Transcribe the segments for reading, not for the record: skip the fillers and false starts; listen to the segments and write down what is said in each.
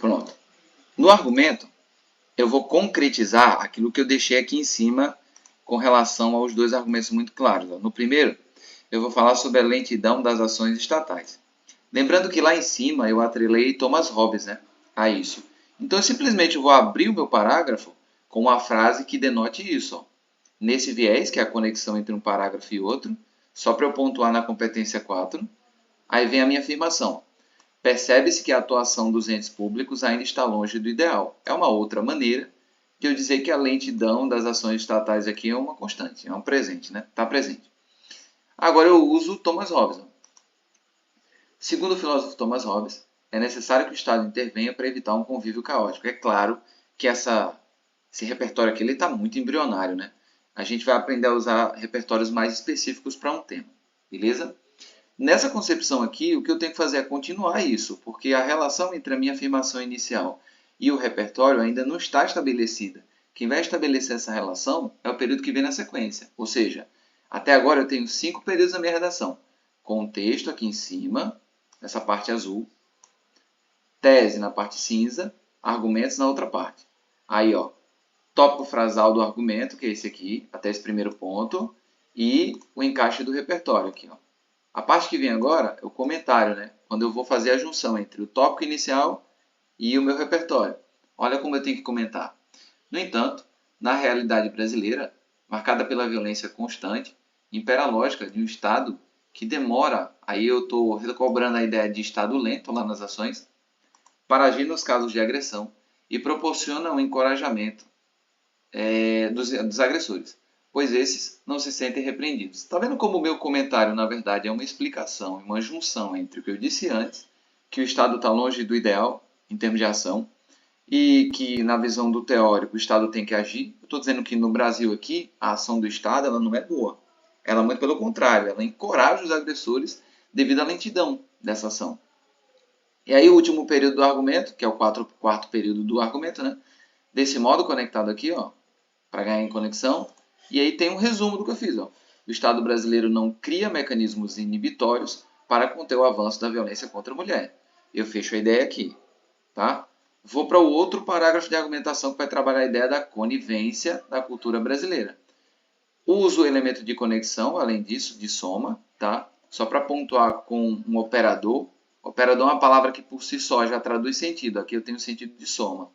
Pronto. No argumento, eu vou concretizar aquilo que eu deixei aqui em cima com relação aos dois argumentos muito claros. No primeiro, eu vou falar sobre a lentidão das ações estatais. Lembrando que lá em cima eu atrelei Thomas Hobbes, né, a isso. Então, eu simplesmente vou abrir o meu parágrafo com uma frase que denote isso. Ó. Nesse viés, que é a conexão entre um parágrafo e outro, só para eu pontuar na competência 4, aí vem a minha afirmação. Percebe-se que a atuação dos entes públicos ainda está longe do ideal. É uma outra maneira de eu dizer que a lentidão das ações estatais aqui é uma constante, é um presente, né? Está presente. Agora eu uso Thomas Hobbes. Segundo o filósofo Thomas Hobbes, é necessário que o Estado intervenha para evitar um convívio caótico. É claro que esse repertório aqui está muito embrionário, né? A gente vai aprender a usar repertórios mais específicos para um tema, beleza? Nessa concepção aqui, o que eu tenho que fazer é continuar isso, porque a relação entre a minha afirmação inicial e o repertório ainda não está estabelecida. Quem vai estabelecer essa relação é o período que vem na sequência. Ou seja, até agora eu tenho 5 períodos na minha redação. Contexto aqui em cima, nessa parte azul. Tese na parte cinza, argumentos na outra parte. Aí, ó, tópico frasal do argumento, que é esse aqui, até esse primeiro ponto, e o encaixe do repertório aqui, ó. A parte que vem agora é o comentário, né? Quando eu vou fazer a junção entre o tópico inicial e o meu repertório. Olha como eu tenho que comentar. No entanto, na realidade brasileira, marcada pela violência constante, impera a lógica de um Estado que demora, aí eu estou recobrando a ideia de Estado lento lá nas ações, para agir nos casos de agressão e proporciona um encorajamento dos agressores, pois esses não se sentem repreendidos. Está vendo como o meu comentário, na verdade, é uma explicação, uma junção entre o que eu disse antes, que o Estado está longe do ideal em termos de ação, e que, na visão do teórico, o Estado tem que agir. Eu estou dizendo que no Brasil aqui, a ação do Estado ela não é boa. Ela, muito pelo contrário, ela encoraja os agressores devido à lentidão dessa ação. E aí o último período do argumento, que é o quarto período do argumento, né? Desse modo conectado aqui, ó, para ganhar em conexão. E aí tem um resumo do que eu fiz. Ó. O Estado brasileiro não cria mecanismos inibitórios para conter o avanço da violência contra a mulher. Eu fecho a ideia aqui. Tá? Vou para o outro parágrafo de argumentação que vai trabalhar a ideia da conivência da cultura brasileira. Uso o elemento de conexão, além disso, de soma, tá? Só para pontuar com um operador. Operador é uma palavra que por si só já traduz sentido. Aqui eu tenho o sentido de soma.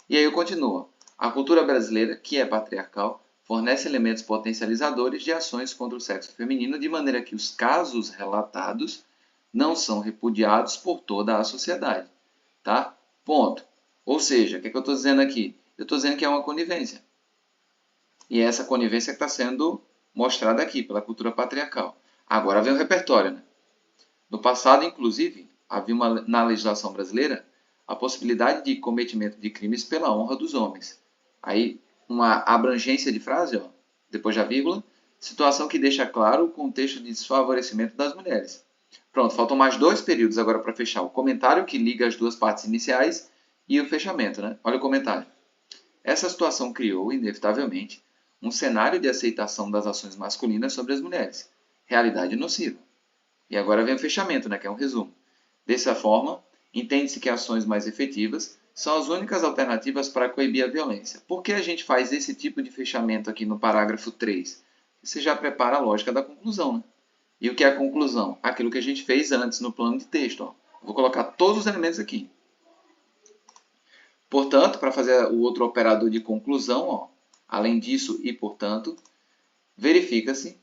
E aí eu continuo. A cultura brasileira, que é patriarcal, fornece elementos potencializadores de ações contra o sexo feminino, de maneira que os casos relatados não são repudiados por toda a sociedade. Tá? Ponto. Ou seja, o que eu estou dizendo aqui? Eu estou dizendo que é uma conivência. E é essa conivência que está sendo mostrada aqui pela cultura patriarcal. Agora vem o repertório. Né? No passado, inclusive, havia na legislação brasileira a possibilidade de cometimento de crimes pela honra dos homens. Aí, uma abrangência de frase, ó, depois da vírgula, situação que deixa claro o contexto de desfavorecimento das mulheres. Pronto, faltam mais 2 períodos agora para fechar. O comentário que liga as duas partes iniciais e o fechamento. Né? Olha o comentário. Essa situação criou, inevitavelmente, um cenário de aceitação das ações masculinas sobre as mulheres. Realidade nociva. E agora vem o fechamento, né, que é um resumo. Dessa forma, entende-se que ações mais efetivas são as únicas alternativas para coibir a violência. Por que a gente faz esse tipo de fechamento aqui no parágrafo 3? Você já prepara a lógica da conclusão. Né? E o que é a conclusão? Aquilo que a gente fez antes no plano de texto. Ó. Vou colocar todos os elementos aqui. Portanto, para fazer o outro operador de conclusão, ó, além disso e portanto, verifica-se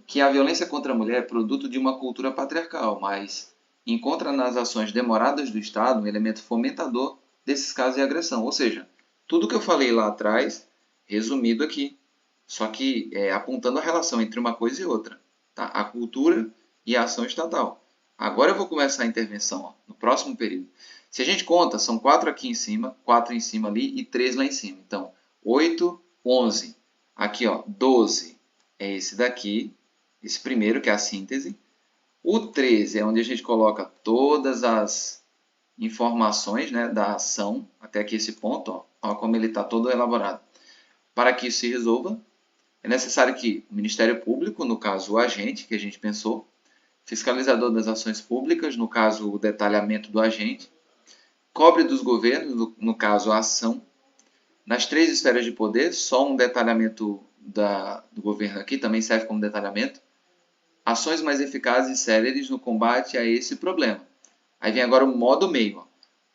que a violência contra a mulher é produto de uma cultura patriarcal, mas encontra nas ações demoradas do Estado um elemento fomentador desses casos de agressão. Ou seja, tudo que eu falei lá atrás, resumido aqui, só que apontando a relação entre uma coisa e outra. Tá? A cultura e a ação estatal. Agora eu vou começar a intervenção, ó, no próximo período. Se a gente conta, são 4 aqui em cima, 4 em cima ali e 3 lá em cima. Então, 8, 11. Aqui, ó, 12 é esse daqui, esse primeiro, que é a síntese. O 13 é onde a gente coloca todas as informações, né, da ação, até aqui esse ponto, ó, ó como ele está todo elaborado. Para que isso se resolva, é necessário que o Ministério Público, no caso o agente, que a gente pensou, fiscalizador das ações públicas, no caso o detalhamento do agente, Cobre dos governos, no caso a ação. Nas 3 esferas de poder, só um detalhamento do governo aqui também serve como detalhamento. Ações mais eficazes e céleres no combate a esse problema. Aí vem agora o modo meio, ó,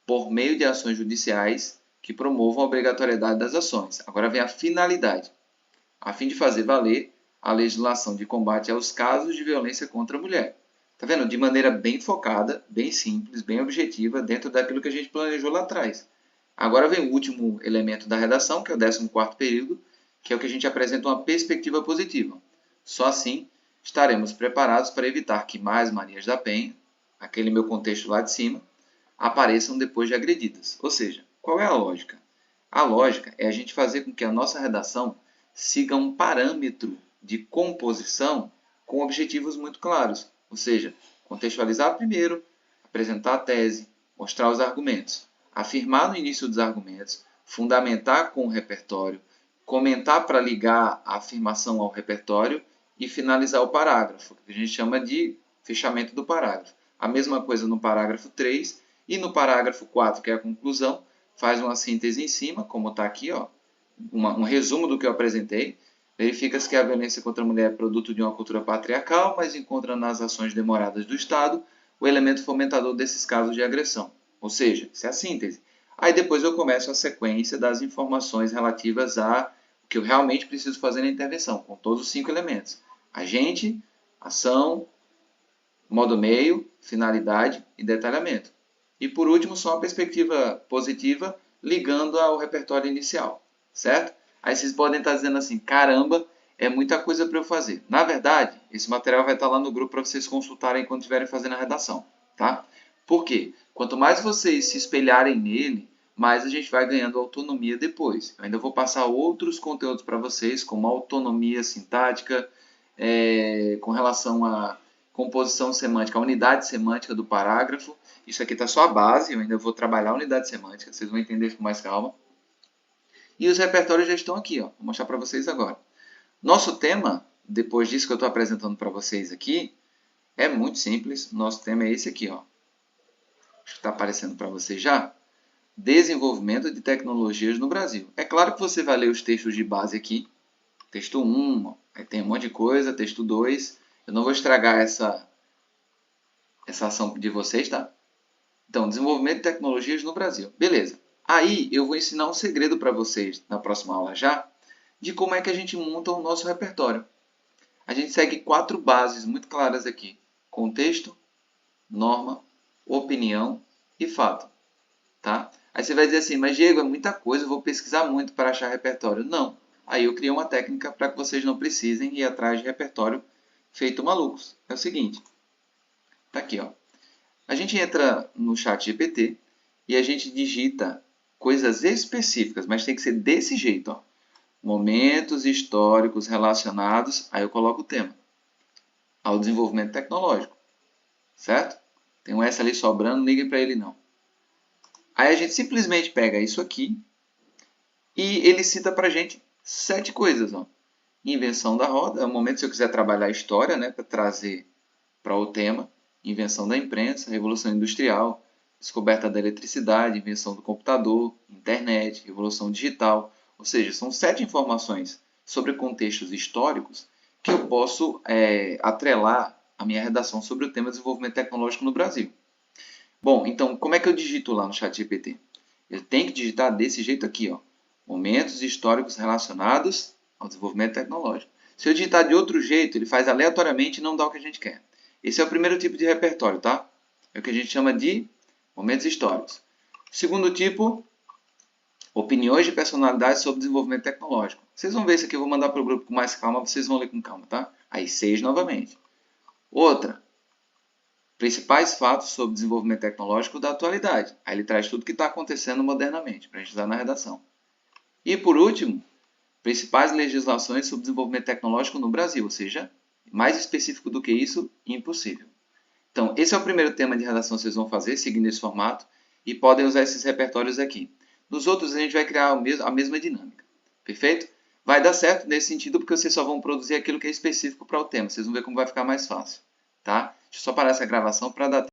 por meio de ações judiciais que promovam a obrigatoriedade das ações. Agora vem a finalidade, a fim de fazer valer a legislação de combate aos casos de violência contra a mulher. Tá vendo? De maneira bem focada, bem simples, bem objetiva, dentro daquilo que a gente planejou lá atrás. Agora vem o último elemento da redação, que é o 14º período, que é o que a gente apresenta uma perspectiva positiva. Só assim estaremos preparados para evitar que mais Marias da Penha, aquele meu contexto lá de cima, apareçam depois de agredidas. Ou seja, qual é a lógica? A lógica é a gente fazer com que a nossa redação siga um parâmetro de composição com objetivos muito claros. Ou seja, contextualizar primeiro, apresentar a tese, mostrar os argumentos, afirmar no início dos argumentos, fundamentar com o repertório, comentar para ligar a afirmação ao repertório e finalizar o parágrafo, que a gente chama de fechamento do parágrafo. A mesma coisa no parágrafo 3 e no parágrafo 4, que é a conclusão, faz uma síntese em cima, como está aqui, ó, um resumo do que eu apresentei. Verifica-se que a violência contra a mulher é produto de uma cultura patriarcal, mas encontra nas ações demoradas do Estado o elemento fomentador desses casos de agressão. Ou seja, isso é a síntese. Aí depois eu começo a sequência das informações relativas a o que eu realmente preciso fazer na intervenção, com todos os 5 elementos. Agente, ação, modo meio, finalidade e detalhamento. E por último, só uma perspectiva positiva ligando ao repertório inicial, certo? Aí vocês podem estar dizendo assim, caramba, é muita coisa para eu fazer. Na verdade, esse material vai estar lá no grupo para vocês consultarem quando estiverem fazendo a redação, tá? Por quê? Quanto mais vocês se espelharem nele, mais a gente vai ganhando autonomia depois. Eu ainda vou passar outros conteúdos para vocês, como autonomia sintática, com relação a composição semântica, a unidade semântica do parágrafo. Isso aqui está só a base, eu ainda vou trabalhar a unidade semântica, vocês vão entender com mais calma. E os repertórios já estão aqui, ó. Vou mostrar para vocês agora. Nosso tema, depois disso que eu estou apresentando para vocês aqui, é muito simples. Nosso tema é esse aqui, ó. Acho que está aparecendo para vocês já. Desenvolvimento de tecnologias no Brasil. É claro que você vai ler os textos de base aqui. Texto 1, aí tem um monte de coisa. Texto 2. Eu não vou estragar essa ação de vocês, tá? Então, desenvolvimento de tecnologias no Brasil. Beleza. Aí eu vou ensinar um segredo para vocês na próxima aula já, de como é que a gente monta o nosso repertório. A gente segue 4 bases muito claras aqui. Contexto, norma, opinião e fato. Tá? Aí você vai dizer assim, mas Diego, é muita coisa, eu vou pesquisar muito para achar repertório. Não. Aí eu criei uma técnica para que vocês não precisem ir atrás de repertório feito malucos. É o seguinte. Tá aqui, ó. A gente entra no chat GPT e a gente digita coisas específicas, mas tem que ser desse jeito, ó. Momentos históricos relacionados, aí eu coloco o tema, ao desenvolvimento tecnológico, certo? Tem um S ali sobrando, não ligue para ele não. Aí a gente simplesmente pega isso aqui e ele cita para a gente 7 coisas, ó. Invenção da roda, é o momento se eu quiser trabalhar a história, né, para trazer para o tema. Invenção da imprensa, revolução industrial, descoberta da eletricidade, invenção do computador, internet, revolução digital. Ou seja, são 7 informações sobre contextos históricos que eu posso atrelar a minha redação sobre o tema desenvolvimento tecnológico no Brasil. Bom, então como é que eu digito lá no ChatGPT? Eu tenho que digitar desse jeito aqui, ó, momentos históricos relacionados ao desenvolvimento tecnológico. Se eu digitar de outro jeito, ele faz aleatoriamente e não dá o que a gente quer. Esse é o primeiro tipo de repertório, tá? É o que a gente chama de momentos históricos. Segundo tipo, opiniões de personalidades sobre desenvolvimento tecnológico. Vocês vão ver isso aqui, eu vou mandar para o grupo com mais calma, vocês vão ler com calma, tá? Aí 6 novamente. Outra, principais fatos sobre desenvolvimento tecnológico da atualidade. Aí ele traz tudo o que está acontecendo modernamente, para a gente usar na redação. E por último, principais legislações sobre desenvolvimento tecnológico no Brasil, ou seja, mais específico do que isso, impossível. Então, esse é o primeiro tema de redação que vocês vão fazer, seguindo esse formato, e podem usar esses repertórios aqui. Nos outros, a gente vai criar a mesma dinâmica. Perfeito? Vai dar certo nesse sentido, porque vocês só vão produzir aquilo que é específico para o tema. Vocês vão ver como vai ficar mais fácil. Tá? Deixa eu só parar essa gravação para dar tempo.